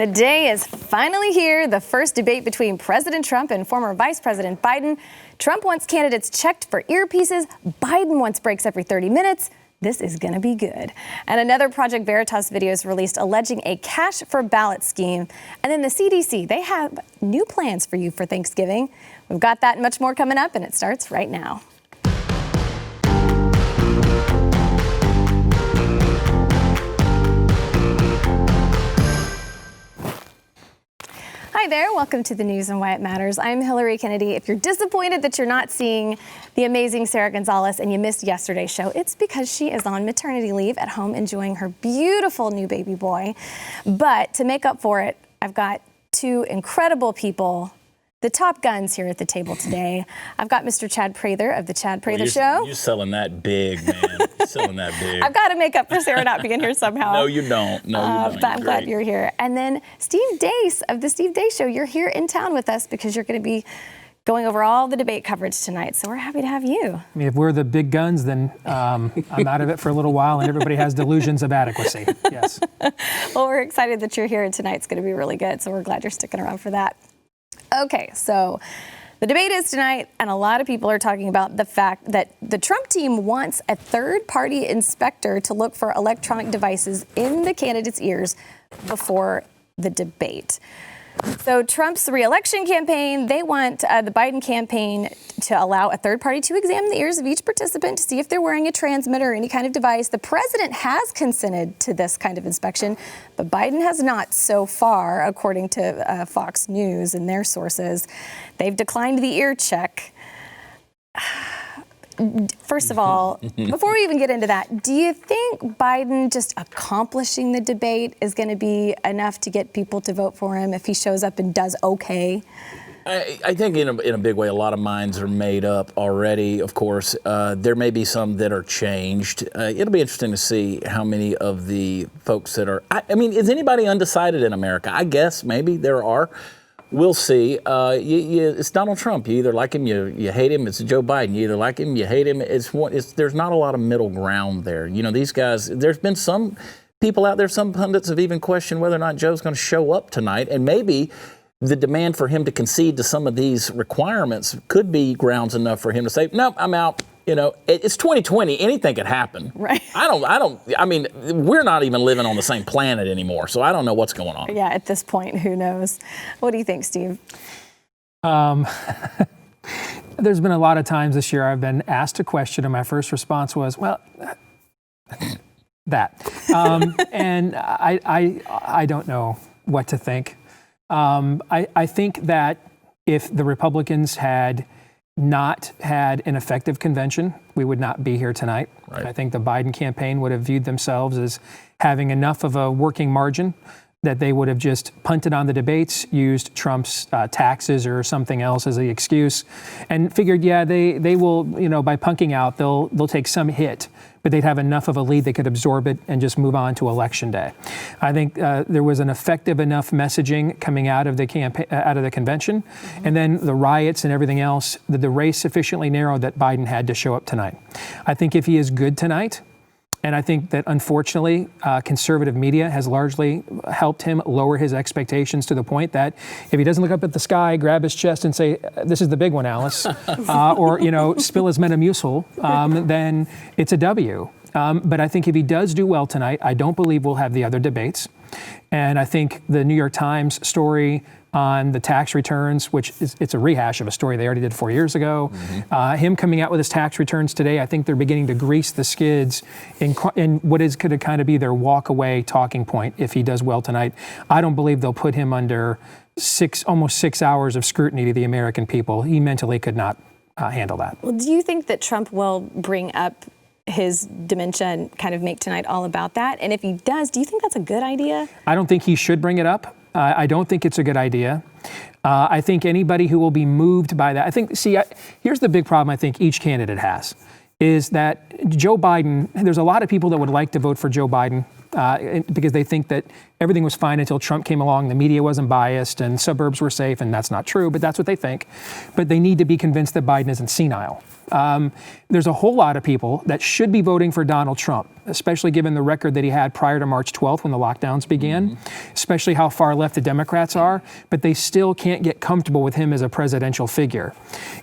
The day is finally here, the first debate between President Trump and former Vice President Biden. Trump wants candidates checked for earpieces. Biden wants breaks every 30 minutes. This is going to be good. And another Project Veritas video is released alleging a cash for ballot scheme. And then the CDC, they have new plans for you for Thanksgiving. We've got that and much more coming up, and it starts right now. Hi there, welcome to the news and why it matters. I'm Hillary Kennedy. If you're disappointed that you're not seeing the amazing Sarah Gonzalez and you missed yesterday's show, it's because she is on maternity leave at home enjoying her beautiful new baby boy. But to make up for it, I've got two incredible people, the top guns here at the table today. I've got Mr. Chad Prather of the Chad Prather Show. You're selling that big, man. You're selling that big. I've got to make up for Sarah not being here somehow. No, you don't. No, you don't. But I'm glad you're here. And then Steve Deace of the Steve Deace Show. You're here in town with us because you're going to be going over all the debate coverage tonight. So we're happy to have you. I mean, if we're the big guns, then I'm out of it for a little while, and everybody has delusions of adequacy. Yes. Well, we're excited that you're here, and tonight's going to be really good. So we're glad you're sticking around for that. Okay, so the debate is tonight, and a lot of people are talking about the fact that the Trump team wants a third-party inspector to look for electronic devices in the candidates' ears before the debate. So Trump's re-election campaign, they want the Biden campaign to allow a third party to examine the ears of each participant to see if they're wearing a transmitter or any kind of device. The president has consented to this kind of inspection, but Biden has not so far, according to Fox News and their sources. They've declined the ear check. First of all, before we even get into that, do you think Biden just accomplishing the debate is going to be enough to get people to vote for him if he shows up and does okay? I think in a big way, a lot of minds are made up already, of course. There may be some that are changed. It'll be interesting to see how many of the folks that are, I mean, is anybody undecided in America? I guess maybe there are. We'll see. It's Donald Trump. You either like him, you hate him. It's Joe Biden. You either like him, you hate him. There's not a lot of middle ground there. You know, these guys, there's been some people out there, some pundits have even questioned whether or not Joe's going to show up tonight. And maybe the demand for him to concede to some of these requirements could be grounds enough for him to say, nope, I'm out. You know, it's 2020. Anything could happen. Right. I mean, we're not even living on the same planet anymore. So I don't know what's going on. Yeah, at this point, who knows? What do you think, Steve? There's been a lot of times this year I've been asked a question, and my first response was, well, that. And I don't know what to think. I think that if the Republicans had not had an effective convention, we would not be here tonight. Right. I think the Biden campaign would have viewed themselves as having enough of a working margin that they would have just punted on the debates, used Trump's taxes or something else as the excuse, and figured, yeah, they will, you know, by punking out, they'll take some hit, but they'd have enough of a lead they could absorb it and just move on to Election Day. I think there was an effective enough messaging coming out of the convention, and then the riots and everything else, that the race sufficiently narrowed that Biden had to show up tonight. I think if he is good tonight, and I think that, unfortunately, conservative media has largely helped him lower his expectations to the point that if he doesn't look up at the sky, grab his chest and say, this is the big one, Alice, or, you know, spill his Metamucil, then it's a W. But I think if he does do well tonight, I don't believe we'll have the other debates. And I think the New York Times story on the tax returns, which it's a rehash of a story they already did 4 years ago. Him coming out with his tax returns today, I think they're beginning to grease the skids in what is going to kind of be their walk-away talking point if he does well tonight. I don't believe they'll put him under almost 6 hours of scrutiny to the American people. He mentally could not handle that. Well, do you think that Trump will bring up his dementia and kind of make tonight all about that? And if he does, do you think that's a good idea? I don't think he should bring it up. I don't think it's a good idea. I think anybody who will be moved by that, here's the big problem I think each candidate has, is that Joe Biden, there's a lot of people that would like to vote for Joe Biden because they think that everything was fine until Trump came along, the media wasn't biased, and suburbs were safe, and that's not true, but that's what they think. But they need to be convinced that Biden isn't senile. There's a whole lot of people that should be voting for Donald Trump. especially given the record that he had prior to March 12th when the lockdowns began, especially how far left the Democrats are, but they still can't get comfortable with him as a presidential figure.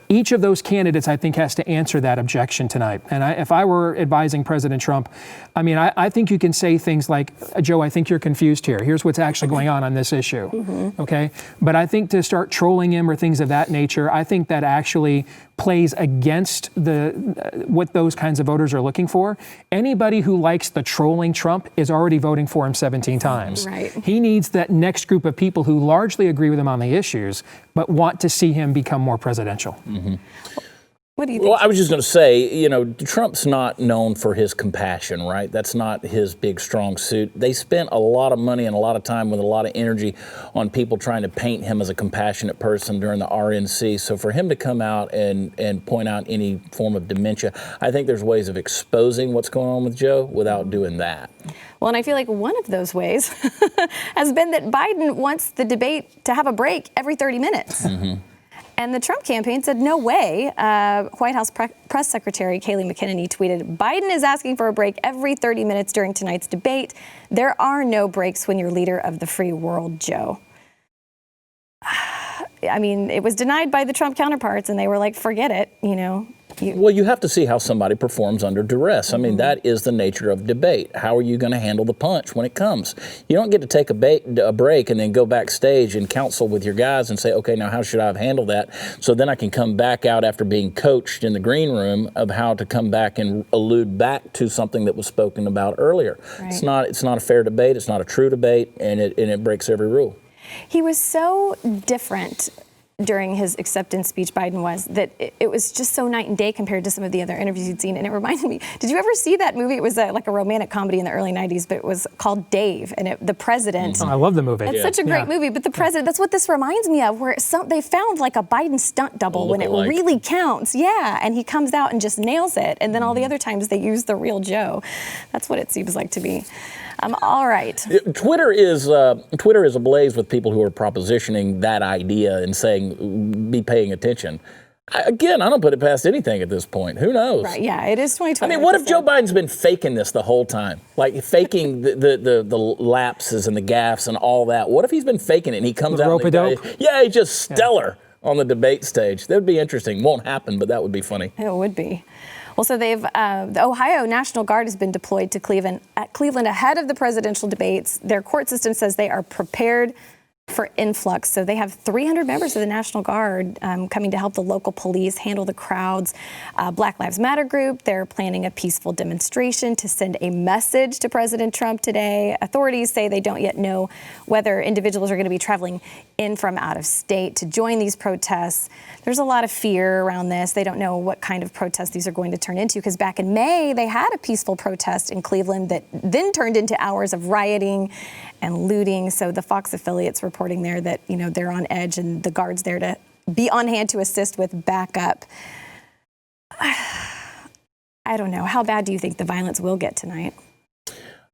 Each of those candidates, I think, has to answer that objection tonight. And if I were advising President Trump, I mean, I think you can say things like, Joe, I think you're confused here. Here's what's actually going on this issue, okay? But I think to start trolling him or things of that nature, I think that actually plays against what those kinds of voters are looking for. Anybody who likes the trolling Trump is already voting for him 17 times. Right. He needs that next group of people who largely agree with him on the issues, but want to see him become more presidential. What do you think? Well, I was just going to say, you know, Trump's not known for his compassion, right? That's not his big strong suit. They spent a lot of money and a lot of time with a lot of energy on people trying to paint him as a compassionate person during the RNC. So for him to come out and point out any form of dementia, I think there's ways of exposing what's going on with Joe without doing that. Well, and I feel like one of those ways has been that Biden wants the debate to have a break every 30 minutes. And the Trump campaign said, no way. White House Press Secretary Kayleigh McEnany tweeted, Biden is asking for a break every 30 minutes during tonight's debate. There are no breaks when you're leader of the free world, Joe. I mean, it was denied by the Trump counterparts, and they were like, forget it, you know. Well, you have to see how somebody performs under duress. I mean, that is the nature of debate. How are you going to handle the punch when it comes? You don't get to take a break and then go backstage and counsel with your guys and say, okay, now how should I have handled that? So then I can come back out after being coached in the green room of how to come back and allude back to something that was spoken about earlier. Right. It's not a fair debate. It's not a true debate, and it breaks every rule. He was so different during his acceptance speech, Biden was, that it was just so night and day compared to some of the other interviews you'd seen. And it reminded me, did you ever see that movie? It was like a romantic comedy in the early 90s, but it was called Dave. And the president. I love the movie. It's such a great movie. But the president, that's what this reminds me of, where they found like a Biden stunt double when it really counts. Yeah. And he comes out and just nails it. And then all the other times they use the real Joe. That's what it seems like to me. All right. Twitter is ablaze with people who are propositioning that idea and saying, be paying attention. I don't put it past anything at this point. Who knows? Right, yeah, it is 2020. I mean, what if Joe Biden's been faking this the whole time? Like faking the lapses and the gaffes and all that. What if he's been faking it and he comes out and he's just stellar on the debate stage? That would be interesting. Won't happen, but that would be funny. It would be. Well, so the Ohio National Guard has been deployed to Cleveland ahead of the presidential debates. Their court system says they are prepared for influx. So they have 300 members of the National Guard coming to help the local police handle the crowds. Black Lives Matter group, they're planning a peaceful demonstration to send a message to President Trump today. Authorities say they don't yet know whether individuals are going to be traveling in from out of state to join these protests. There's a lot of fear around this. They don't know what kind of protests these are going to turn into, because back in May, they had a peaceful protest in Cleveland that then turned into hours of rioting and looting. So the Fox affiliate's reporting there that, you know, they're on edge and the Guard's there to be on hand to assist with backup. I don't know. How bad do you think the violence will get tonight?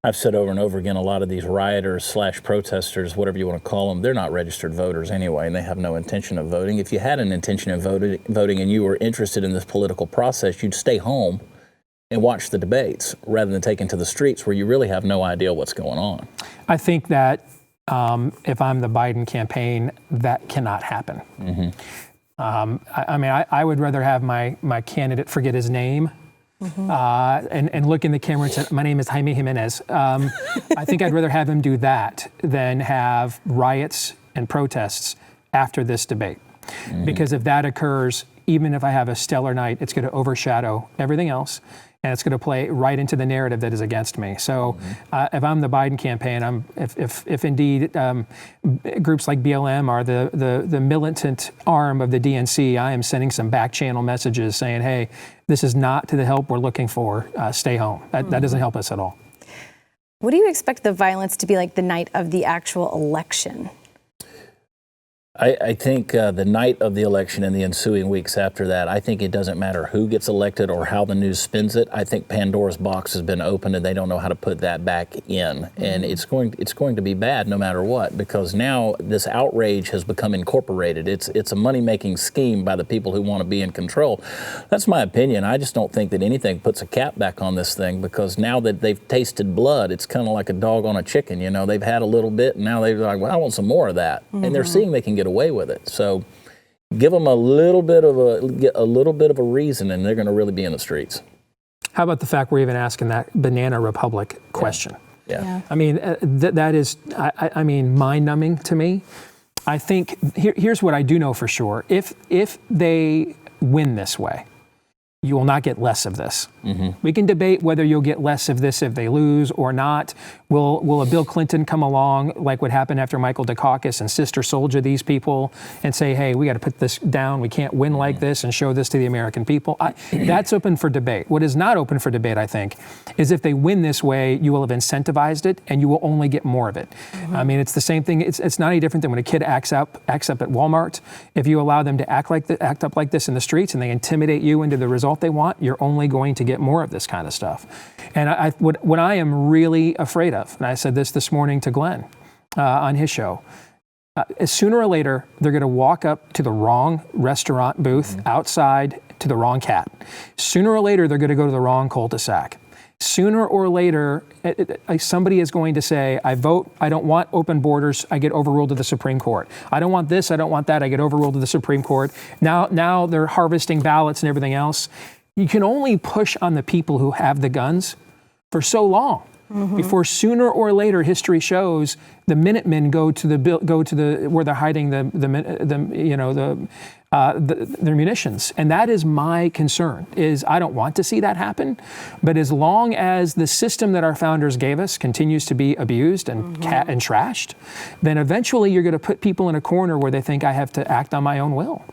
I've said over and over again, a lot of these rioters / protesters, whatever you want to call them, they're not registered voters anyway, and they have no intention of voting. If you had an intention of voting and you were interested in this political process, you'd stay home and watch the debates rather than taking to the streets where you really have no idea what's going on. I think that if I'm the Biden campaign, that cannot happen. I would rather have my candidate forget his name and look in the camera and say, my name is Jaime Jimenez. I think I'd rather have him do that than have riots and protests after this debate. Because if that occurs, even if I have a stellar night, it's going to overshadow everything else. And it's going to play right into the narrative that is against me. So if I'm the Biden campaign, if indeed groups like BLM are the militant arm of the DNC, I am sending some back channel messages saying, hey, this is not to the help we're looking for. Stay home. That doesn't help us at all. What do you expect the violence to be like the night of the actual election? I think the night of the election and the ensuing weeks after that, I think it doesn't matter who gets elected or how the news spins it. I think Pandora's box has been opened and they don't know how to put that back in. And it's going to be bad no matter what, because now this outrage has become incorporated. It's a money-making scheme by the people who want to be in control. That's my opinion. I just don't think that anything puts a cap back on this thing, because now that they've tasted blood, it's kind of like a dog on a chicken. You know, they've had a little bit and now they're like, well, I want some more of that. And they're seeing they can get away with it. So give them a little bit of a reason, and they're going to really be in the streets. How about the fact we're even asking that banana republic question? Yeah. I mean, that is, I mean, mind-numbing to me. I think here's what I do know for sure: if they win this way, you will not get less of this. We can debate whether you'll get less of this if they lose or not. Will a Bill Clinton come along, like what happened after Michael Dukakis, and sister soldier these people and say, hey, we got to put this down. We can't win like this and show this to the American people. That's open for debate. What is not open for debate, I think, is if they win this way, you will have incentivized it and you will only get more of it. I mean, it's the same thing. It's not any different than when a kid acts up at Walmart. If you allow them to act up like this in the streets and they intimidate you into the result they want, you're only going to get more of this kind of stuff. And what I am really afraid of, and I said this morning to Glenn on his show, sooner or later, they're going to walk up to the wrong restaurant booth outside to the wrong cat. Sooner or later, they're going to go to the wrong cul-de-sac. Sooner or later, somebody is going to say, I vote, I don't want open borders, I get overruled to the Supreme Court. I don't want this, I don't want that, I get overruled to the Supreme Court. Now they're harvesting ballots and everything else. You can only push on the people who have the guns for so long before sooner or later history shows the Minutemen go to the where they're hiding their munitions. And that is my concern. Is I don't want to see that happen, but as long as the system that our founders gave us continues to be abused and trashed, then eventually you're going to put people in a corner where they think I have to act on my own will.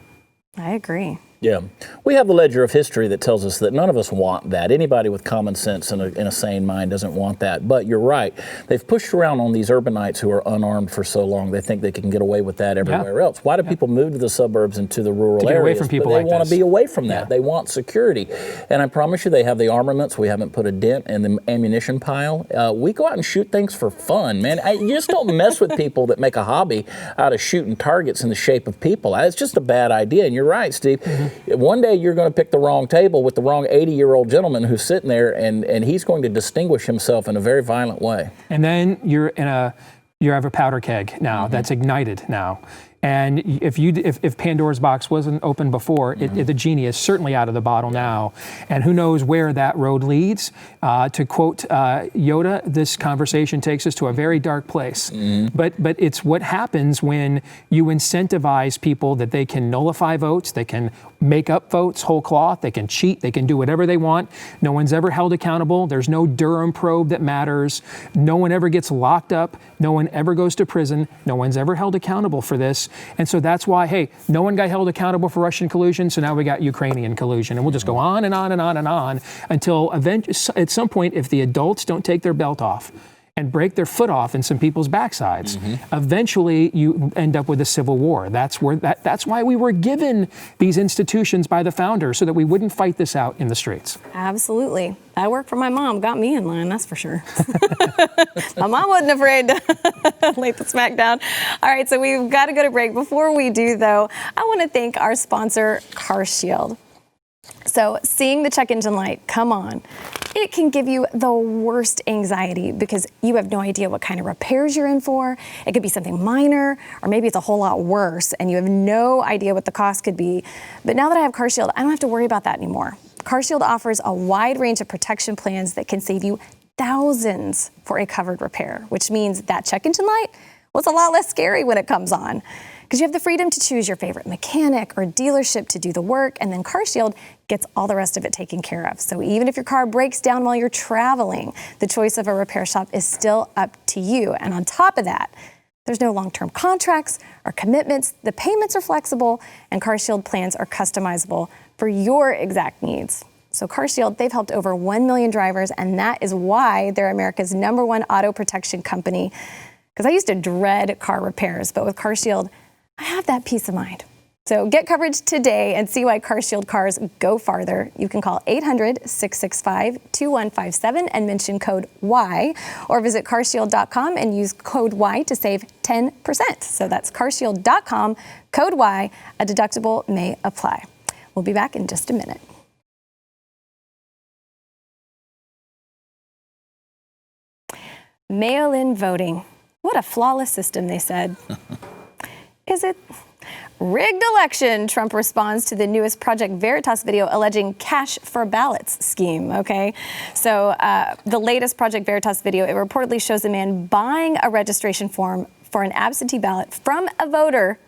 I agree. Yeah. We have the ledger of history that tells us that none of us want that. Anybody with common sense and a sane mind doesn't want that. But you're right. They've pushed around on these urbanites who are unarmed for so long. They think they can get away with that everywhere else. Why do people move to the suburbs and to the rural areas? Away from people they like want to be away from that. They want security. And I promise you, they have the armaments. We haven't put a dent in the ammunition pile. We go out and shoot things for fun, man. You just don't mess with people that make a hobby out of shooting targets in the shape of people. It's just a bad idea. And you're right, Steve. One day you're going to pick the wrong table with the wrong 80-year-old gentleman who's sitting there, and he's going to distinguish himself in a very violent way. And then you have a powder keg now that's ignited now. And if Pandora's box wasn't open before, the genie is certainly out of the bottle now. And who knows where that road leads. To quote Yoda, this conversation takes us to a very dark place. But it's what happens when you incentivize people that they can nullify votes, they can make up votes whole cloth, they can cheat, they can do whatever they want. No one's ever held accountable. There's no Durham probe that matters. No one ever gets locked up. No one ever goes to prison. No one's ever held accountable for this. And so that's why, hey, no one got held accountable for Russian collusion, so now we got Ukrainian collusion. And we'll just go on and on and on and on until at some point, if the adults don't take their belt off and break their foot off in some people's backsides, eventually you end up with a civil war. That's why we were given these institutions by the founders, so that we wouldn't fight this out in the streets. Absolutely. That work for my mom got me in line, that's for sure. My mom wasn't afraid to lay the smack down. All right, so we've got to go to break. Before we do, though, I want to thank our sponsor, CarShield. So seeing the check engine light come on, it can give you the worst anxiety because you have no idea what kind of repairs you're in for. It could be something minor, or maybe it's a whole lot worse and you have no idea what the cost could be. But now that I have CarShield, I don't have to worry about that anymore. CarShield offers a wide range of protection plans that can save you thousands for a covered repair, which means that check engine light, well, it's a lot less scary when it comes on, because you have the freedom to choose your favorite mechanic or dealership to do the work, and then CarShield gets all the rest of it taken care of. So even if your car breaks down while you're traveling, the choice of a repair shop is still up to you. And on top of that, there's no long-term contracts or commitments. The payments are flexible, and CarShield plans are customizable for your exact needs. So CarShield, they've helped over 1 million drivers, and that is why they're America's #1 auto protection company. Because I used to dread car repairs, but with CarShield, I have that peace of mind. So get coverage today and see why CarShield cars go farther. You can call 800-665-2157 and mention code Y, or visit carshield.com and use code Y to save 10%. So that's carshield.com, code Y. A deductible may apply. We'll be back in just a minute. Mail-in voting. What a flawless system, they said. Is it? Rigged election, Trump responds to the newest Project Veritas video alleging cash for ballots scheme, okay? So the latest Project Veritas video, it reportedly shows a man buying a registration form for an absentee ballot from a voter,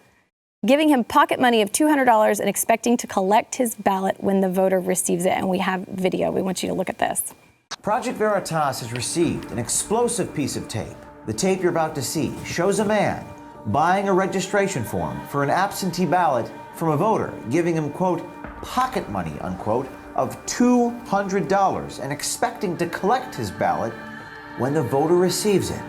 giving him pocket money of $200 and expecting to collect his ballot when the voter receives it. And we have video. We want you to look at this. Project Veritas has received an explosive piece of tape. The tape you're about to see shows a man buying a registration form for an absentee ballot from a voter, giving him, quote, pocket money, unquote, of $200 and expecting to collect his ballot when the voter receives it.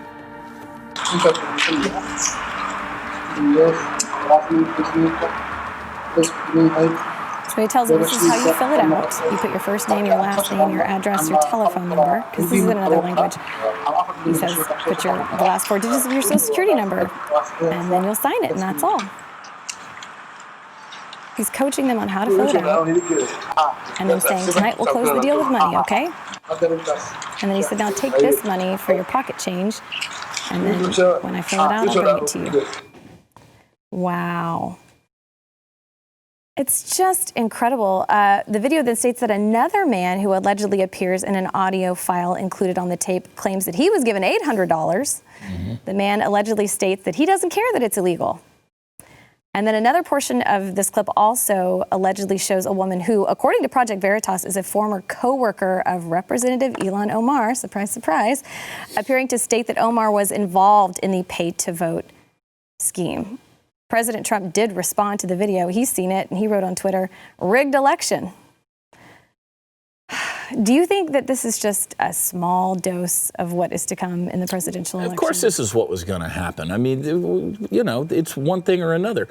So he tells him this is how you fill it out. You put your first name, your last name, your address, your telephone number, because this is in another language. He says put the last 4 digits of your social security number, and then you'll sign it, and that's all. He's coaching them on how to fill it out, and then saying, tonight we'll close the deal with money, okay? And then he said, now take this money for your pocket change, and then when I fill it out, I'll bring it to you. Wow. It's just incredible. The video then states that another man who allegedly appears in an audio file included on the tape claims that he was given $800. Mm-hmm. The man allegedly states that he doesn't care that it's illegal. And then another portion of this clip also allegedly shows a woman who, according to Project Veritas, is a former co-worker of Representative Ilhan Omar, surprise, surprise, appearing to state that Omar was involved in the pay-to-vote scheme. President Trump did respond to the video. He's seen it, and he wrote on Twitter, rigged election. Do you think that this is just a small dose of what is to come in the presidential election? Of course this is what was going to happen. I mean, you know, it's one thing or another.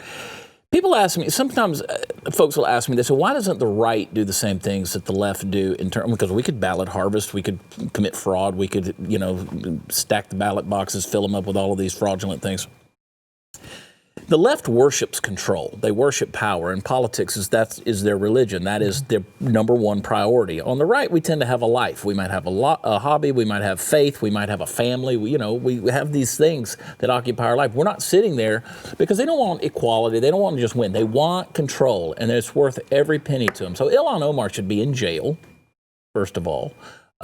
People ask me, sometimes folks will ask me, they say, why doesn't the right do the same things that the left do in terms, because we could ballot harvest, we could commit fraud, we could, you know, stack the ballot boxes, fill them up with all of these fraudulent things. The left worships control. They worship power, and politics is their religion. That is their number one priority. On the right, we tend to have a life. We might have a hobby. We might have faith. We might have a family. We have these things that occupy our life. We're not sitting there because they don't want equality. They don't want to just win. They want control, and it's worth every penny to them. So Ilhan Omar should be in jail, first of all.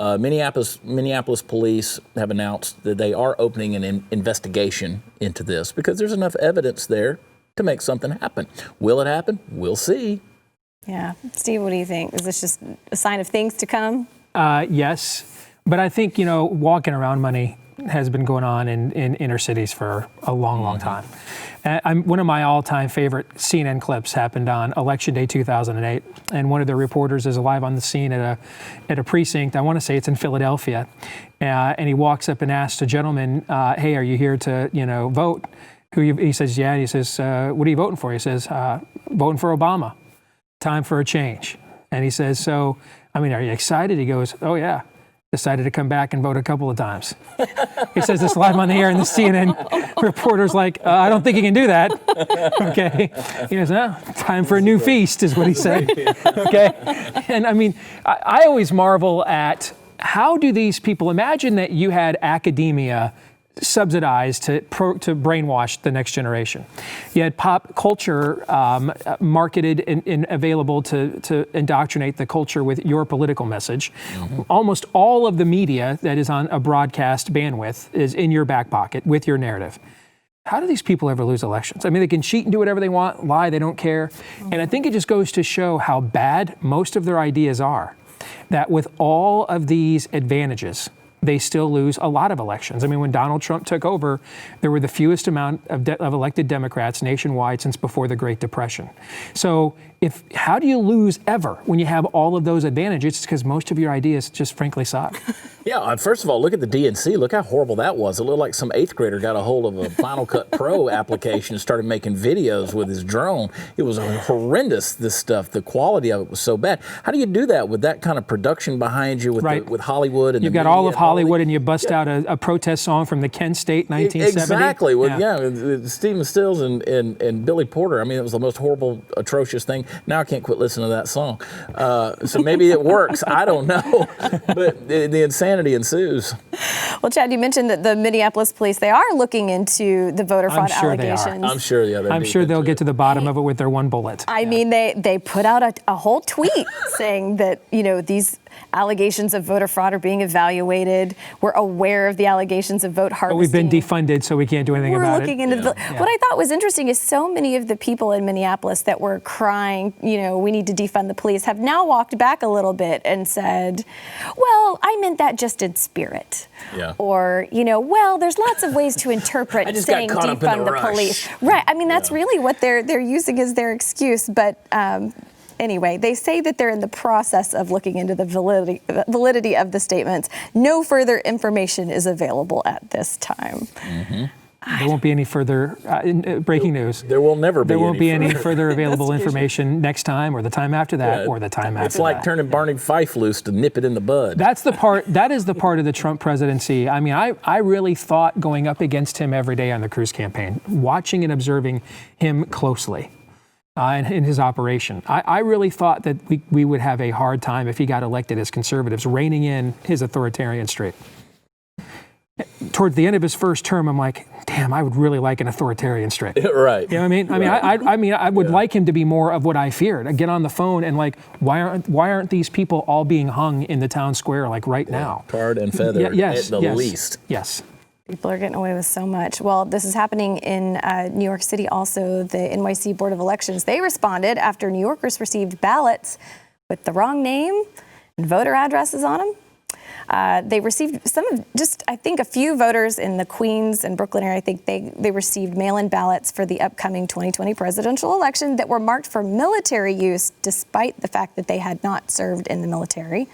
Minneapolis police have announced that they are opening an investigation into this because there's enough evidence there to make something happen. Will it happen? We'll see. Yeah. Steve, what do you think? Is this just a sign of things to come? Yes. But I think, walking around money has been going on in inner cities for a long, long time. One of my all-time favorite CNN clips happened on Election Day 2008, and one of the reporters is live on the scene at a precinct. I want to say it's in Philadelphia, and he walks up and asks a gentleman, "Hey, are you here to vote?" He says, "Yeah." And he says, "What are you voting for?" He says, "Voting for Obama. Time for a change." And he says, "So, are you excited?" He goes, "Oh yeah. Decided to come back and vote a couple of times." He says this live on the air, and the CNN reporter's like, "I don't think he can do that." Okay. He goes, "Time for a new feast," is what he said. Okay. And I always marvel at how do these people, imagine that you had academia subsidized to brainwash the next generation. You had pop culture marketed and available to indoctrinate the culture with your political message. Mm-hmm. Almost all of the media that is on a broadcast bandwidth is in your back pocket with your narrative. How do these people ever lose elections? They can cheat and do whatever they want, lie, they don't care. Mm-hmm. And I think it just goes to show how bad most of their ideas are. That with all of these advantages, they still lose a lot of elections. I mean, when Donald Trump took over, there were the fewest amount of elected Democrats nationwide since before the Great Depression. So how do you lose ever when you have all of those advantages? It's because most of your ideas just frankly suck. Yeah, first of all, look at the DNC. Look how horrible that was. It looked like some 8th grader got a hold of a Final Cut Pro application and started making videos with his drone. It was horrendous, this stuff. The quality of it was so bad. How do you do that with that kind of production behind you with, with Hollywood? And you've got all of Hollywood and you bust out a protest song from the Kent State 1970. Exactly. With Stephen Stills and Billy Porter. I mean, it was the most horrible, atrocious thing. Now I can't quit listening to that song. So maybe it works. I don't know. But the insanity ensues. Well, Chad, you mentioned that the Minneapolis police, they are looking into the voter fraud allegations. I'm sure, I'm sure they'll get to the bottom of it with their one bullet. I mean, they put out a whole tweet saying that, these allegations of voter fraud are being evaluated. We're aware of the allegations of vote harvesting. But we've been defunded, so we can't do anything about it. We're looking into what I thought was interesting is so many of the people in Minneapolis that were crying, we need to defund the police, have now walked back a little bit and said, well, I meant that just in spirit. Yeah. Or, well, there's lots of ways to interpret saying defund the police. Right. I mean, that's really what they're using as their excuse. But anyway, they say that they're in the process of looking into the validity of the statements. No further information is available at this time. Mm-hmm. There won't be any further breaking news. There will never be. There won't be any further available information next time, or the time after that, or the time after that. It's like turning Barney Fife loose to nip it in the bud. That is the part of the Trump presidency. I mean, I really thought going up against him every day on the Cruz campaign, watching and observing him closely in his operation. I really thought that we would have a hard time if he got elected as conservatives, reining in his authoritarian streak. Towards the end of his first term, I'm like, damn, I would really like an authoritarian streak. Right. You know what I mean? I mean, I would like him to be more of what I feared. I get on the phone and why aren't these people all being hung in the town square right now? Tarred and feathered at the least. Yes. People are getting away with so much. Well, this is happening in New York City also. The NYC Board of Elections, they responded after New Yorkers received ballots with the wrong name and voter addresses on them. They received I think a few voters in the Queens and Brooklyn area. I think they received mail-in ballots for the upcoming 2020 presidential election that were marked for military use, despite the fact that they had not served in the military.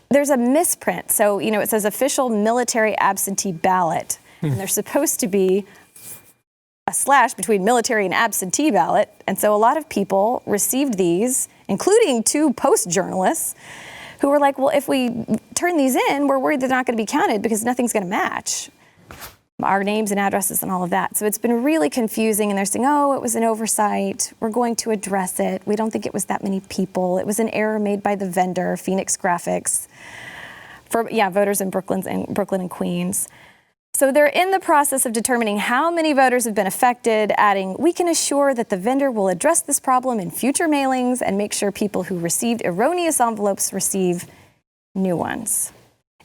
There's a misprint. So, it says official military absentee ballot, and there's supposed to be a slash between military and absentee ballot. And so a lot of people received these, including 2 Post journalists, who were like, well, if we turn these in, we're worried they're not going to be counted because nothing's going to match our names and addresses and all of that. So it's been really confusing, and they're saying, oh, it was an oversight. We're going to address it. We don't think it was that many people. It was an error made by the vendor, Phoenix Graphics, for voters in Brooklyn and Queens. So they're in the process of determining how many voters have been affected, adding, we can assure that the vendor will address this problem in future mailings and make sure people who received erroneous envelopes receive new ones.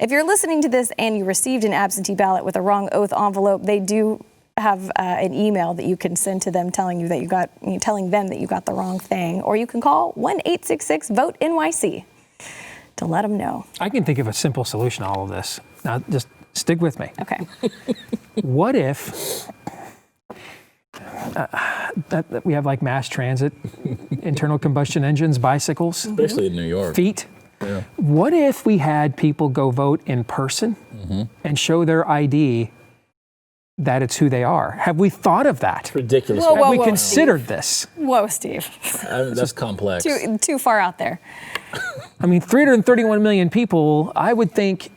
If you're listening to this and you received an absentee ballot with a wrong oath envelope, they do have an email that you can send to them telling them that you got the wrong thing, or you can call 1-866-VOTE-NYC to let them know. I can think of a simple solution to all of this. Now, just stick with me. Okay. What if that we have mass transit, internal combustion engines, bicycles, especially in New York, feet? Yeah. What if we had people go vote in person and show their ID that it's who they are? Have we thought of that? It's ridiculous. Have we considered this? Whoa, Steve. That's complex. Too far out there. I mean, 331 million people, I would think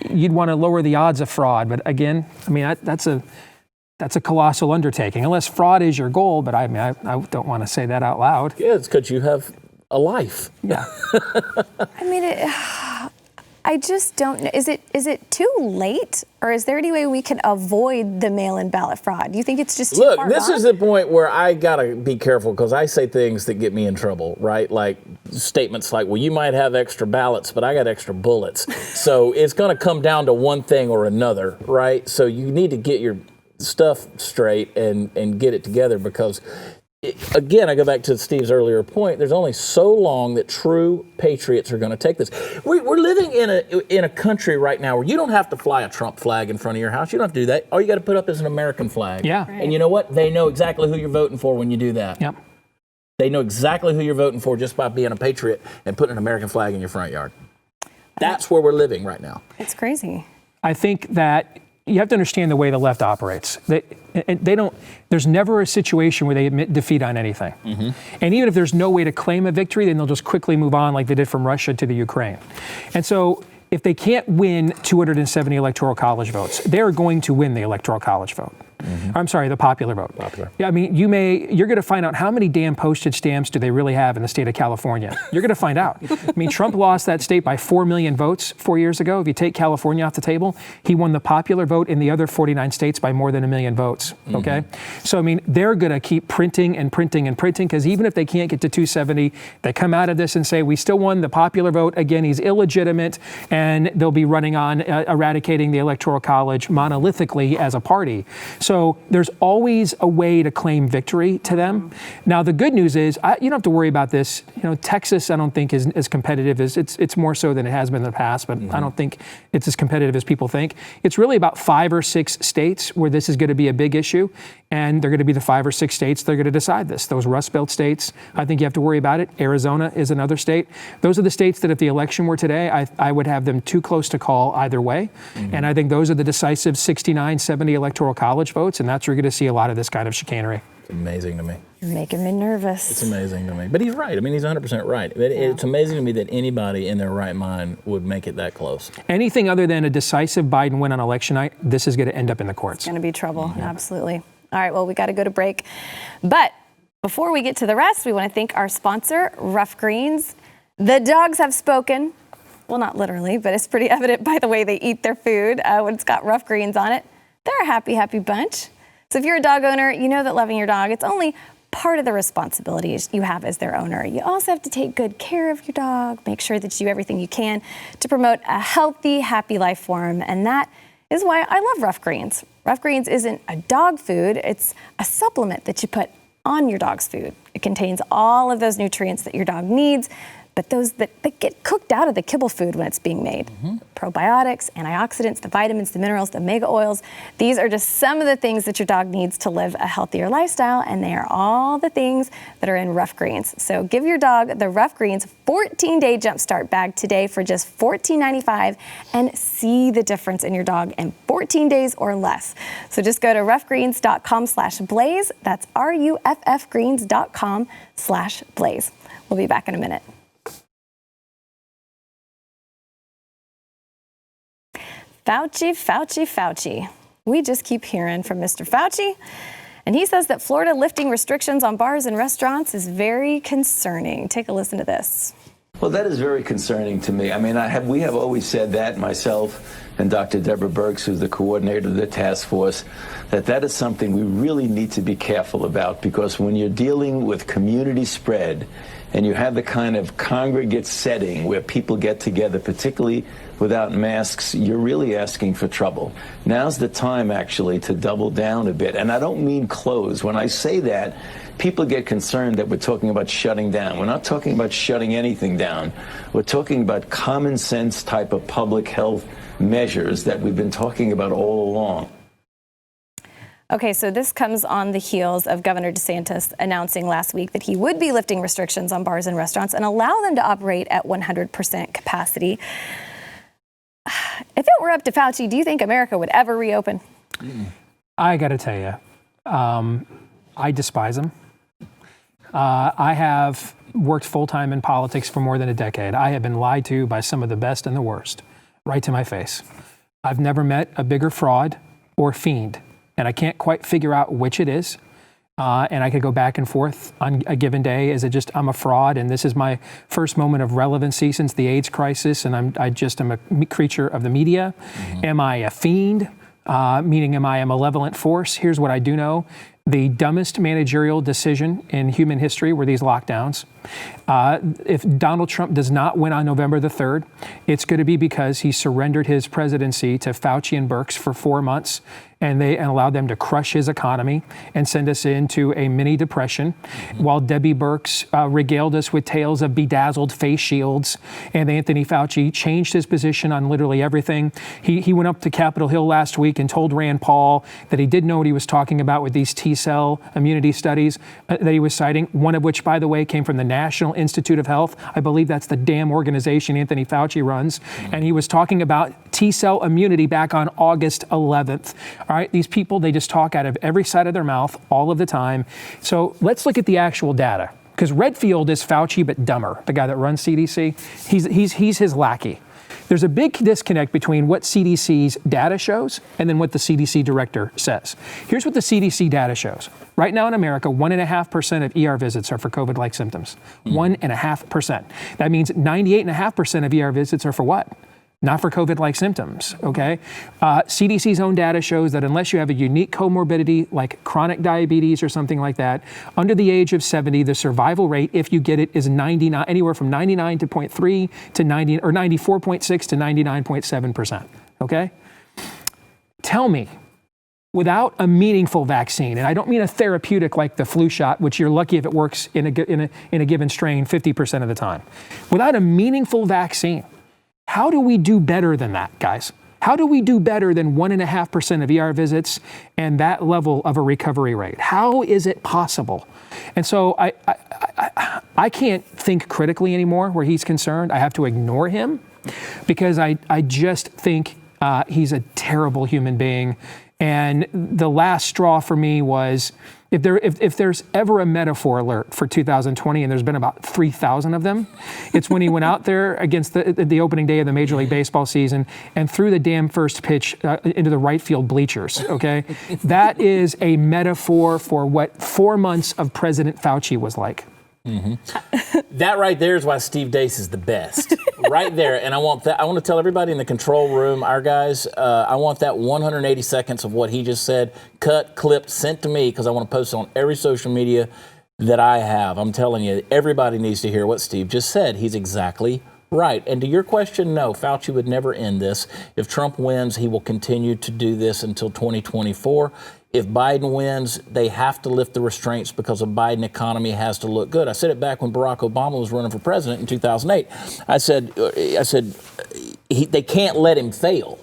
you'd want to lower the odds of fraud. But again, I mean, that's a colossal undertaking, unless fraud is your goal. But I don't want to say that out loud. Yeah, it's because you have a life. Yeah. I mean, I just don't know. Is it too late, or is there any way we can avoid the mail-in ballot fraud? Do you think it's just too far this gone? is the point where I gotta be careful because I say things that get me in trouble, right? Like statements like, well, you might have extra ballots, but I got extra bullets. So it's gonna come down to one thing or another, right? So you need to get your stuff straight and get it together, because again, I go back to Steve's earlier point. There's only so long that true patriots are going to take this. We're living in a country right now where you don't have to fly a Trump flag in front of your house. You don't have to do that. All you got to put up is an American flag. Yeah. Right. And you know what? They know exactly who you're voting for when you do that. Yep. They know exactly who you're voting for just by being a patriot and putting an American flag in your front yard. That's where we're living right now. It's crazy. I think that you have to understand the way the left operates. They don't. There's never a situation where they admit defeat on anything. Mm-hmm. And even if there's no way to claim a victory, then they'll just quickly move on like they did from Russia to the Ukraine. And so if they can't win 270 electoral college votes, they're going to win the electoral college vote. Mm-hmm. I'm sorry, the popular vote. Popular. Yeah, I mean, you're going to find out how many damn postage stamps do they really have in the state of California. You're going to find out. I mean, Trump lost that state by 4 million votes 4 years ago. If you take California off the table, he won the popular vote in the other 49 states by more than 1 million votes. Okay? Mm-hmm. So, I mean, they're going to keep printing and printing and printing, because even if they can't get to 270, they come out of this and say, we still won the popular vote. Again, he's illegitimate, and they'll be running on eradicating the electoral college monolithically as a party. So there's always a way to claim victory to them. Now, the good news is you don't have to worry about this. You know, Texas, I don't think is as competitive as it's more so than it has been in the past, but I don't think it's as competitive as people think. It's really about 5 or 6 states where this is going to be a big issue, and they're going to be the 5 or 6 states that are going to decide this. Those Rust Belt states, I think you have to worry about it. Arizona is another state. Those are the states that if the election were today, I would have them too close to call either way. And I think those are the decisive 69, 70 electoral college votes, and that's where you're going to see a lot of this kind of chicanery. It's amazing to me. You're making me nervous. It's amazing to me. But he's right. I mean, he's 100% right. It's amazing to me that anybody in their right mind would make it that close. Anything other than a decisive Biden win on election night, this is going to end up in the courts. It's going to be trouble. Absolutely. All right, well, we got to go to break. But before we get to the rest, we want to thank our sponsor, Ruff Greens. The dogs have spoken. Well, not literally, but it's pretty evident by the way they eat their food when it's got Ruff Greens on it. They're a happy, happy bunch. So if you're a dog owner, you know that loving your dog, it's only part of the responsibilities you have as their owner. You also have to take good care of your dog, make sure that you do everything you can to promote a healthy, happy life for them. And that is why I love Ruff Greens. Ruff Greens isn't a dog food, it's a supplement that you put on your dog's food. It contains all of those nutrients that your dog needs, but those that get cooked out of the kibble food when it's being made. Probiotics, antioxidants, the vitamins, the minerals, the omega oils. These are just some of the things that your dog needs to live a healthier lifestyle, and they are all the things that are in Ruff Greens. So give your dog the Ruff Greens 14-day Jumpstart bag today for just $14.95 and see the difference in your dog in 14 days or less. So just go to ruffgreens.com/blaze. That's ruffgreens.com/blaze. We'll be back in a minute. Fauci, Fauci, Fauci. We just keep hearing from Mr. Fauci, and he says that Florida lifting restrictions on bars and restaurants is very concerning. Take a listen to this. Well, that is very concerning to me. I mean, we have always said that, myself and Dr. Deborah Birx, who's the coordinator of the task force, that is something we really need to be careful about, because when you're dealing with community spread and you have the kind of congregate setting where people get together, particularly without masks, you're really asking for trouble. Now's the time, actually, to double down a bit. And I don't mean close. When I say that, people get concerned that we're talking about shutting down. We're not talking about shutting anything down. We're talking about common sense type of public health measures that we've been talking about all along. Okay, so this comes on the heels of Governor DeSantis announcing last week that he would be lifting restrictions on bars and restaurants and allow them to operate at 100% capacity. If it were up to Fauci, do you think America would ever reopen? I got to tell you, I despise him. I have worked full-time in politics for more than a decade. I have been lied to by some of the best and the worst, right to my face. I've never met a bigger fraud or fiend, and I can't quite figure out which it is. And I could go back and forth on a given day. Is it just I'm a fraud and this is my first moment of relevancy since the AIDS crisis, and I just am a creature of the media? Am I a fiend? Meaning, am I a malevolent force? Here's what I do know. The dumbest managerial decision in human history were these lockdowns. If Donald Trump does not win on November the 3rd, it's going to be because he surrendered his presidency to Fauci and Birx for 4 months. and allowed them to crush his economy and send us into a mini depression, while Debbie Birx regaled us with tales of bedazzled face shields, and Anthony Fauci changed his position on literally everything. He went up to Capitol Hill last week and told Rand Paul that he didn't know what he was talking about with these T-cell immunity studies that he was citing, one of which, by the way, came from the National Institute of Health. I believe that's the damn organization Anthony Fauci runs. And he was talking about T-cell immunity back on August 11th. All right, these people, they just talk out of every side of their mouth all of the time. So let's look at the actual data, because Redfield is Fauci but dumber, the guy that runs CDC. He's his lackey. There's a big disconnect between what CDC's data shows and then what the CDC director says. Here's what the CDC data shows. Right now in America, 1.5% of ER visits are for COVID-like symptoms. 1.5%. That means 98.5% of ER visits are for what? Not for COVID-like symptoms, okay? CDC's own data shows that unless you have a unique comorbidity like chronic diabetes or something like that, under the age of 70, the survival rate, if you get it, is anywhere from 99.3 to 90, or 94.6 to 99.7%, okay? Tell me, without a meaningful vaccine, and I don't mean a therapeutic like the flu shot, which you're lucky if it works in a given strain 50% of the time. Without a meaningful vaccine, how do we do better than that, guys? How do we do better than 1.5% of ER visits and that level of a recovery rate? How is it possible? And so I can't think critically anymore where he's concerned. I have to ignore him because I just think he's a terrible human being. And the last straw for me was, if there's ever a metaphor alert for 2020, and there's been about 3,000 of them, it's when he went out there against the opening day of the Major League Baseball season and threw the damn first pitch into the right field bleachers, okay? That is a metaphor for what 4 months of President Fauci was like. That right there is why Steve Deace is the best. Right there. And I want to tell everybody in the control room, our guys, I want that 180 seconds of what he just said, cut, clipped, sent to me, because I want to post it on every social media that I have. I'm telling you, everybody needs to hear what Steve just said. He's exactly right. And to your question, no, Fauci would never end this. If Trump wins, he will continue to do this until 2024. If Biden wins, they have to lift the restraints because the Biden economy has to look good. I said it back when Barack Obama was running for president in 2008. I said they can't let him fail.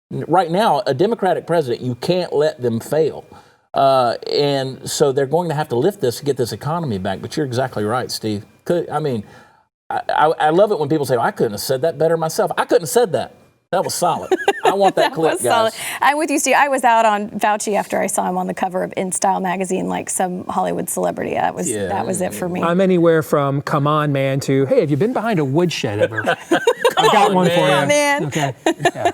Right now, a Democratic president, you can't let them fail. And so they're going to have to lift this to get this economy back. But you're exactly right, Steve. I love it when people say, I couldn't have said that better myself. I couldn't have said that. That was solid. I want that clip, guys. Solid. I'm with you, Steve. I was out on Fauci after I saw him on the cover of InStyle magazine, like some Hollywood celebrity. That was it for me. I'm anywhere from "Come on, man" to "Hey, have you been behind a woodshed ever?" I've got one for you. Come on, man. Okay. Yeah.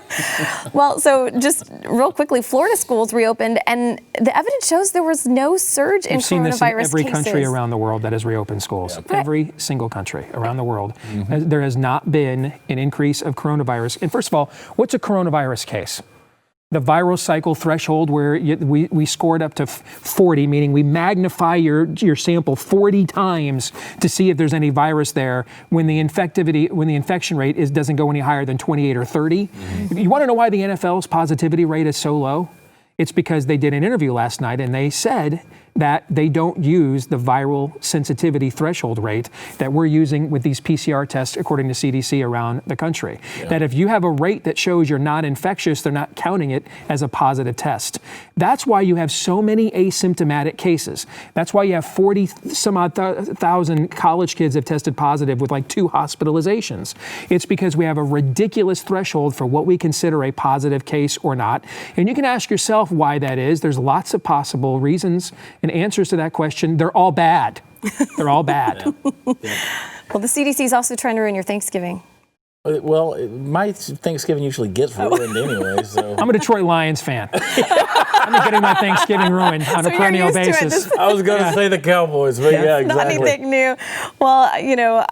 Well, so just real quickly, Florida schools reopened, and the evidence shows there was no surge in coronavirus cases. We've seen this in every country around the world that has reopened schools. Yep. Every single country around the world. Mm-hmm. There has not been an increase of coronavirus. And first of all, what's a coronavirus case? The viral cycle threshold where we scored up to 40, meaning we magnify your sample 40 times to see if there's any virus there when the infection rate doesn't go any higher than 28 or 30. Mm-hmm. You want to know why the NFL's positivity rate is so low? It's because they did an interview last night and they said that they don't use the viral sensitivity threshold rate that we're using with these PCR tests, according to CDC around the country. Yeah. That if you have a rate that shows you're not infectious, they're not counting it as a positive test. That's why you have so many asymptomatic cases. That's why you have 40 some odd thousand college kids have tested positive with like 2 hospitalizations. It's because we have a ridiculous threshold for what we consider a positive case or not. And you can ask yourself why that is. There's lots of possible reasons and answers to that question. They're all bad. They're all bad. Yeah. Well, the CDC is also trying to ruin your Thanksgiving. Well, my Thanksgiving usually gets ruined anyway. So I'm a Detroit Lions fan. I'm getting my Thanksgiving ruined on a perennial basis. I was going to say the Cowboys, but yeah, exactly. Not anything new. Well, you know,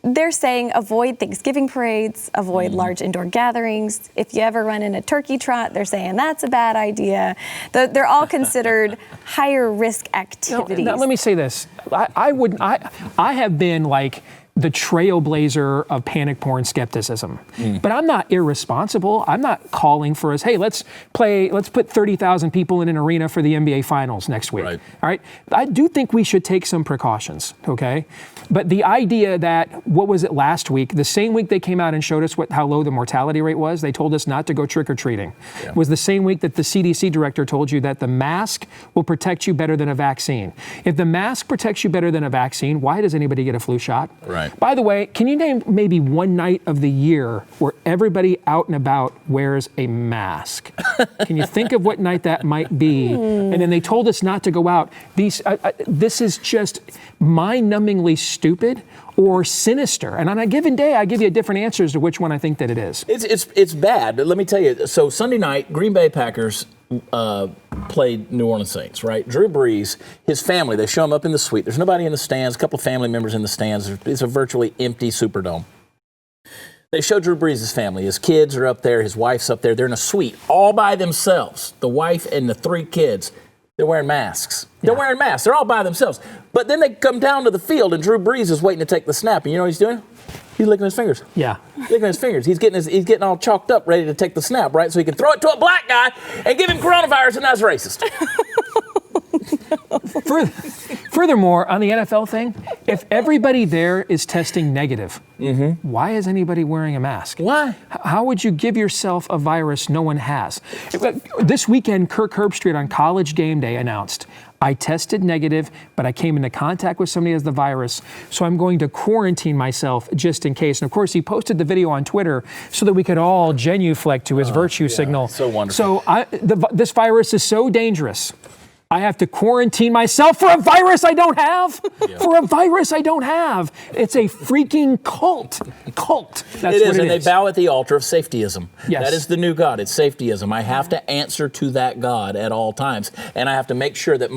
they're saying avoid Thanksgiving parades, avoid large indoor gatherings. If you ever run in a turkey trot, they're saying that's a bad idea. They're all considered higher risk activities. Now, let me say this. I have been like the trailblazer of panic porn skepticism. But I'm not irresponsible. I'm not calling for us, hey, let's put 30,000 people in an arena for the NBA Finals next week. Right. All right. I do think we should take some precautions, okay? But the idea that, what was it last week, the same week they came out and showed us how low the mortality rate was, they told us not to go trick-or-treating. Yeah. Was the same week that the CDC director told you that the mask will protect you better than a vaccine. If the mask protects you better than a vaccine, why does anybody get a flu shot? Right. By the way, can you name maybe one night of the year where everybody out and about wears a mask? Can you think of what night that might be? And then they told us not to go out. This is just mind-numbingly stupid or sinister. And on a given day, I give you a different answer as to which one I think that it is. It's bad. But let me tell you. So Sunday night, Green Bay Packers played New Orleans Saints, right? Drew Brees, his family, they show him up in the suite. There's nobody in the stands, a couple of family members in the stands. It's a virtually empty Superdome. They show Drew Brees' family. His kids are up there. His wife's up there. They're in a suite all by themselves. The wife and the 3 kids, they're wearing masks. They're wearing masks. They're all by themselves. But then they come down to the field, and Drew Brees is waiting to take the snap. And you know what he's doing? He's licking his fingers. Yeah. Licking his fingers. He's getting all chalked up, ready to take the snap, right? So he can throw it to a black guy and give him coronavirus, and that's racist. Furthermore, on the NFL thing, if everybody there is testing negative, why is anybody wearing a mask? Why? How would you give yourself a virus no one has? This weekend, Kirk Herbstreit on College Game Day announced, I tested negative, but I came into contact with somebody who has the virus, so I'm going to quarantine myself just in case. And of course, he posted the video on Twitter so that we could all genuflect to his virtue signal. So wonderful. So this virus is so dangerous. I have to quarantine myself for a virus I don't have. Yeah. For a virus I don't have. It's a freaking cult. That's it is, what it and is. they bow at the altar of safetyism. Yes. That is the new God. It's safetyism. I have to answer to that God at all times, and I have to make sure that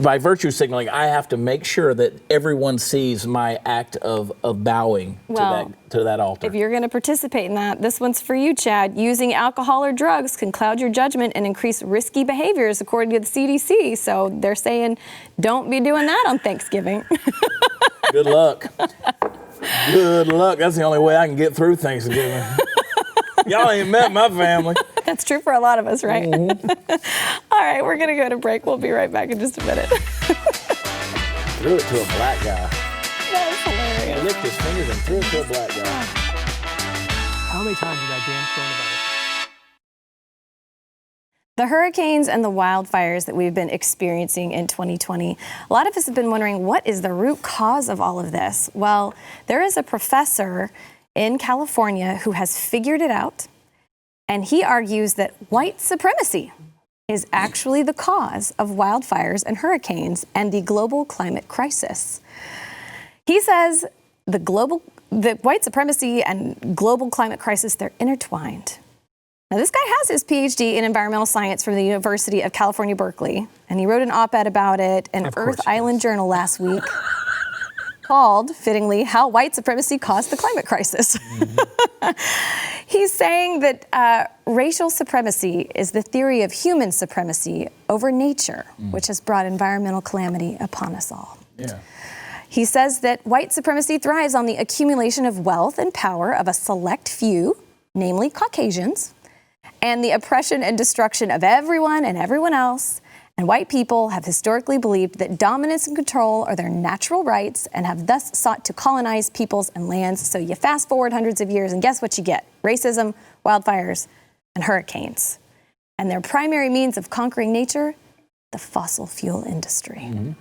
by virtue signaling, I have to make sure that everyone sees my act of bowing to that altar. If you're going to participate in that, this one's for you, Chad. Using alcohol or drugs can cloud your judgment and increase risky behaviors, according to the CDC. So they're saying, don't be doing that on Thanksgiving. Good luck. Good luck. That's the only way I can get through Thanksgiving. Y'all ain't met my family. That's true for a lot of us, right? All right, we're going to go to break. We'll be right back in just a minute. Threw it to a black guy. That was hilarious. He licked his fingers and threw it to a black guy. How many times did that damn coronavirus? The hurricanes and the wildfires that we've been experiencing in 2020, a lot of us have been wondering, what is the root cause of all of this? Well, there is a professor in California who has figured it out, and he argues that white supremacy is actually the cause of wildfires and hurricanes and the global climate crisis. He says the white supremacy and global climate crisis, they're intertwined. Now, this guy has his PhD in environmental science from the University of California, Berkeley, and he wrote an op-ed about it in Earth Island Journal last week called, fittingly, How White Supremacy Caused the Climate Crisis. He's saying that racial supremacy is the theory of human supremacy over nature, which has brought environmental calamity upon us all. Yeah. He says that white supremacy thrives on the accumulation of wealth and power of a select few, namely Caucasians, and the oppression and destruction of everyone and everyone else. And white people have historically believed that dominance and control are their natural rights and have thus sought to colonize peoples and lands. So you fast forward hundreds of years and guess what you get? Racism, wildfires, and hurricanes. And their primary means of conquering nature, the fossil fuel industry. Mm-hmm.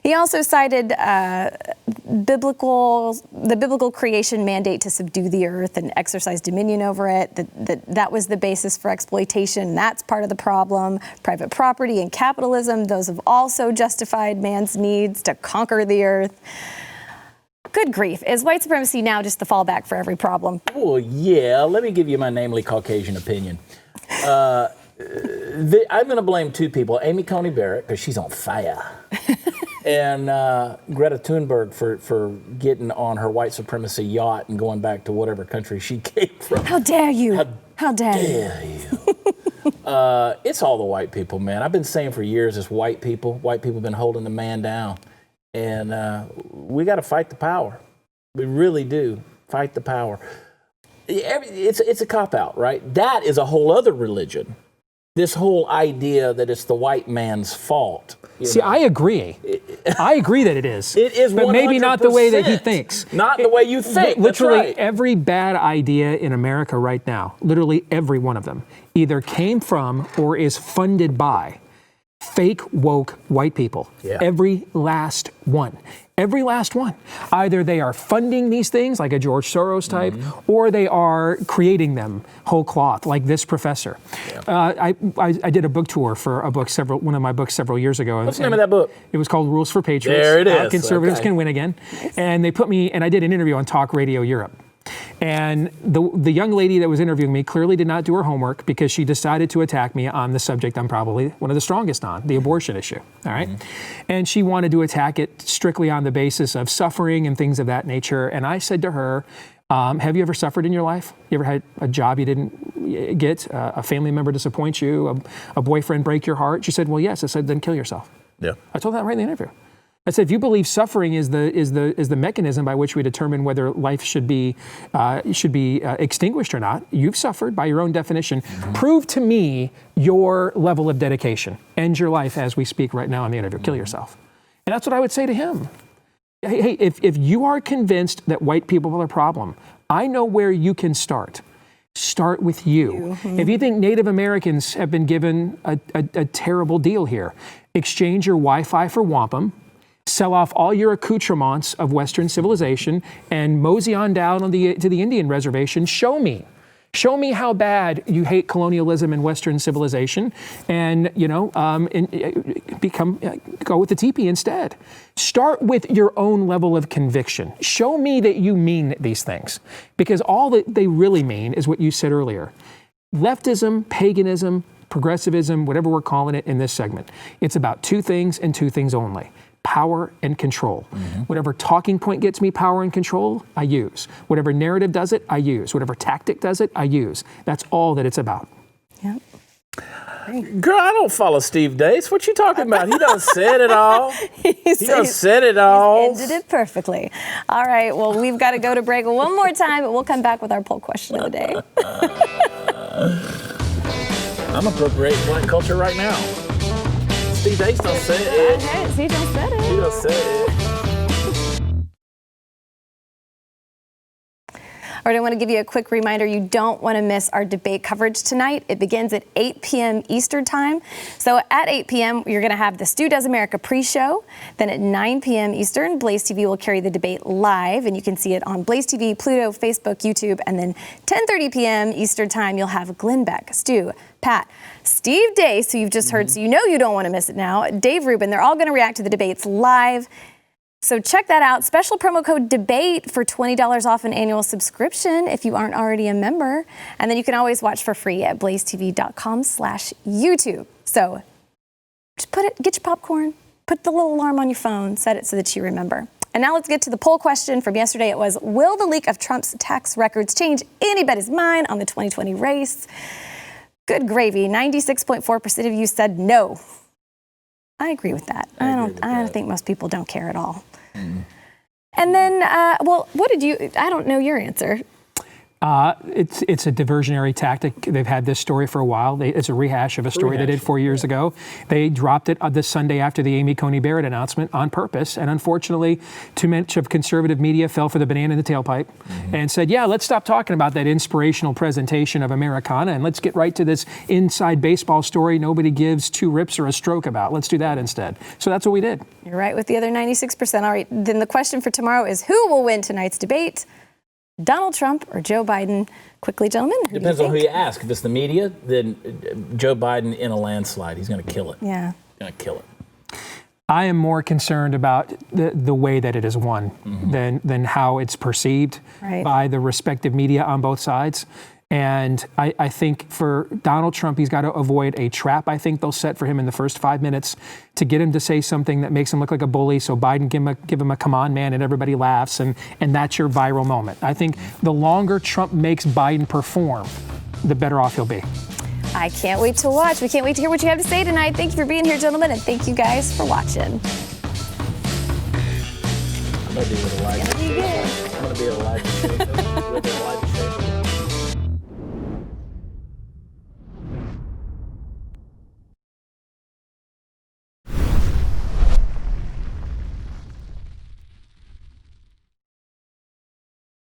He also cited the biblical creation mandate to subdue the earth and exercise dominion over it. That was the basis for exploitation. That's part of the problem. Private property and capitalism, those have also justified man's needs to conquer the earth. Good grief. Is white supremacy now just the fallback for every problem? Oh, yeah. Let me give you my namely Caucasian opinion. I'm going to blame 2 people. Amy Coney Barrett, because she's on fire. And Greta Thunberg for getting on her white supremacy yacht and going back to whatever country she came from. How dare you? How dare you? It's all the white people, man. I've been saying for years, as white people have been holding the man down. And we got to fight the power. We really do. Fight the power. It's a cop-out, right? That is a whole other religion. This whole idea that it's the white man's fault. See, I agree. I agree that it is. It is 100%. But maybe not the way that he thinks. Not the way you think. Literally That's right. every bad idea in America right now, literally every one of them, either came from or is funded by fake woke white people. Yeah. Every last one. Every last one. Either they are funding these things like a George Soros type, or they are creating them whole cloth, like this professor. Yeah. I did a book tour for one of my books several years ago. What's the name of that book? It was called Rules for Patriots. There it is. Conservatives Can Win Again. And they put me, and I did an interview on Talk Radio Europe. And the young lady that was interviewing me clearly did not do her homework because she decided to attack me on the subject I'm probably one of the strongest on, the abortion issue. All right. And she wanted to attack it strictly on the basis of suffering and things of that nature. And I said to her, have you ever suffered in your life? You ever had a job you didn't get, a family member disappoint you, a boyfriend break your heart? She said, well, yes. I said, then kill yourself. Yeah. I told her that right in the interview. I said, if you believe suffering is the mechanism by which we determine whether life should be extinguished or not, you've suffered by your own definition. Prove to me your level of dedication. End your life as we speak right now in the interview. Kill yourself. And that's what I would say to him. Hey, if you are convinced that white people are a problem, I know where you can start. Start with you. If you think Native Americans have been given a terrible deal here, exchange your Wi-Fi for wampum. Sell off all your accoutrements of Western civilization and mosey on down to the Indian reservation. Show me how bad you hate colonialism and Western civilization, and go with the teepee instead. Start with your own level of conviction. Show me that you mean these things, because all that they really mean is what you said earlier: leftism, paganism, progressivism, whatever we're calling it in this segment. It's about two things and two things only: power and control. Whatever talking point gets me power and control, I use. Whatever narrative does it, I use. Whatever tactic does it, I use. That's all that it's about. Yep. Girl, I don't follow Steve Dace. What you talking about? He done said it all. He done said it all. He's ended it perfectly. All right, well, we've got to go to break one more time, but we'll come back with our poll question of the day. I'm appropriating black culture right now. Steve Dace done said it. He done said it. He done said it. All right, I want to give you a quick reminder. You don't want to miss our debate coverage tonight. It begins at 8 p.m. Eastern time. So at 8 p.m., you're going to have the Stu Does America pre-show. Then at 9 p.m. Eastern, BlazeTV will carry the debate live, and you can see it on BlazeTV, Pluto, Facebook, YouTube. And then 10:30 p.m. Eastern time, you'll have Glenn Beck, Stu, Pat, Steve Dace, who you've just heard, so you know you don't want to miss it now, Dave Rubin. They're all going to react to the debates live. So check that out. Special promo code DEBATE for $20 off an annual subscription if you aren't already a member. And then you can always watch for free at blazetv.com/YouTube. So just get your popcorn, put the little alarm on your phone, set it so that you remember. And now let's get to the poll question from yesterday. It was, will the leak of Trump's tax records change anybody's mind on the 2020 race? Good gravy. 96.4% of you said no. I agree with that. I don't think most people don't care at all. And then, what did you? I don't know your answer. It's a diversionary tactic. They've had this story for a while. It's a rehash of a story they did 4 years ago. They dropped it this Sunday after the Amy Coney Barrett announcement on purpose. And unfortunately, too much of conservative media fell for the banana in the tailpipe and said, yeah, let's stop talking about that inspirational presentation of Americana and let's get right to this inside baseball story nobody gives two rips or a stroke about. Let's do that instead. So that's what we did. You're right with the other 96%. All right, then the question for tomorrow is, who will win tonight's debate? Donald Trump or Joe Biden? Quickly, gentlemen. Depends on who you ask. If it's the media, then Joe Biden in a landslide. He's going to kill it. Yeah. Going to kill it. I am more concerned about the way that it is won than how it's perceived by the respective media on both sides. And I think for Donald Trump, he's got to avoid a trap I think they'll set for him in the first 5 minutes to get him to say something that makes him look like a bully. So Biden give him a come on, man, and everybody laughs. And that's your viral moment. I think the longer Trump makes Biden perform, the better off he'll be. I can't wait to watch. We can't wait to hear what you have to say tonight. Thank you for being here, gentlemen, and thank you guys for watching. I'm gonna be with Elijah. It's gonna be good. I'm gonna be Elijah with Elijah.